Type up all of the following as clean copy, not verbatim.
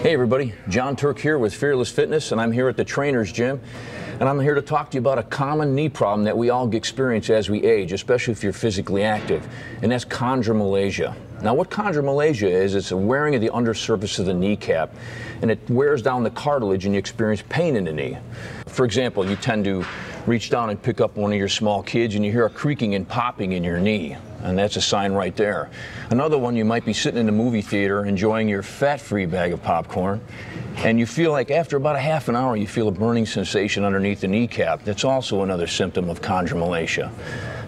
Hey everybody, Turk here with Fearless Fitness, and I'm here at the Trainer's Gym, and I'm here to talk to you about a common knee problem that we all experience as we age, especially if you're physically active, and that's chondromalacia. Now what chondromalacia is, it's a wearing of the undersurface of the kneecap, and it wears down the cartilage and you experience pain in the knee. For example, you tend to reach down and pick up one of your small kids and you hear a creaking and popping in your knee, and that's a sign right there. Another one, you might be sitting in the movie theater enjoying your fat-free bag of popcorn, and you feel like after about a half an hour you feel a burning sensation underneath the kneecap. That's also another symptom of chondromalacia.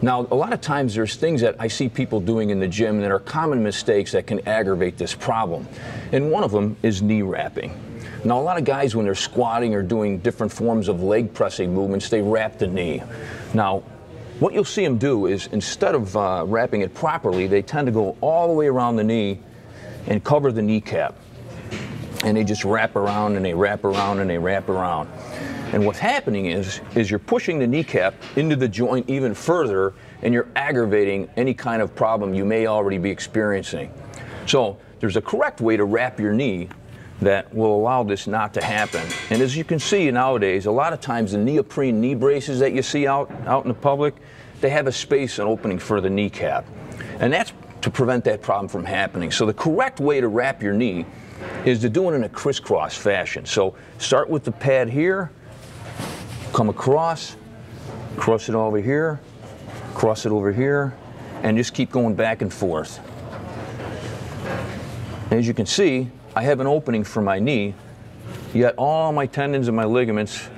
Now, a lot of times there's things that I see people doing in the gym that are common mistakes that can aggravate this problem, and one of them is knee wrapping. Now, a lot of guys, when they're squatting or doing different forms of leg pressing movements, they wrap the knee. Now, what you'll see them do is, instead of wrapping it properly, they tend to go all the way around the knee and cover the kneecap. And they just wrap around and they wrap around and they wrap around. And what's happening is you're pushing the kneecap into the joint even further, and you're aggravating any kind of problem you may already be experiencing. So there's a correct way to wrap your knee that will allow this not to happen. And as you can see nowadays, a lot of times the neoprene knee braces that you see out in the public, they have a space, an opening for the kneecap. And that's to prevent that problem from happening. So the correct way to wrap your knee is to do it in a crisscross fashion. So start with the pad here, come across, cross it over here, cross it over here, and just keep going back and forth. As you can see, I have an opening for my knee, yet all my tendons and my ligaments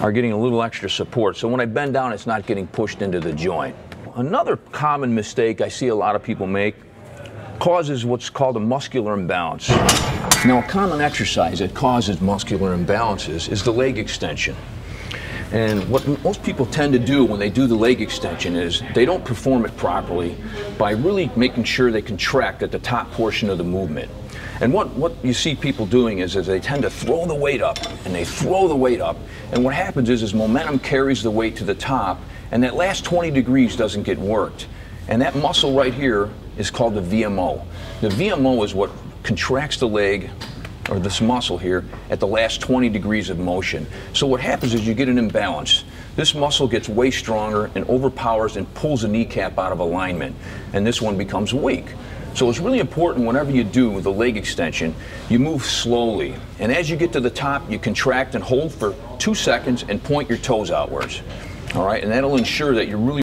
are getting a little extra support. So when I bend down, it's not getting pushed into the joint. Another common mistake I see a lot of people make causes what's called a muscular imbalance. Now, a common exercise that causes muscular imbalances is the leg extension. And what most people tend to do when they do the leg extension is they don't perform it properly by really making sure they contract at the top portion of the movement. And what you see people doing is they tend to throw the weight up, and they throw the weight up, and what happens is momentum carries the weight to the top, and that last 20 degrees doesn't get worked. And that muscle right here is called the VMO. The VMO is what contracts the leg, or this muscle here, at the last 20 degrees of motion. So what happens is you get an imbalance. This muscle gets way stronger and overpowers and pulls the kneecap out of alignment, and this one becomes weak. So it's really important whenever you do the leg extension, you move slowly. And as you get to the top, you contract and hold for 2 seconds and point your toes outwards. All right, and that'll ensure that you're really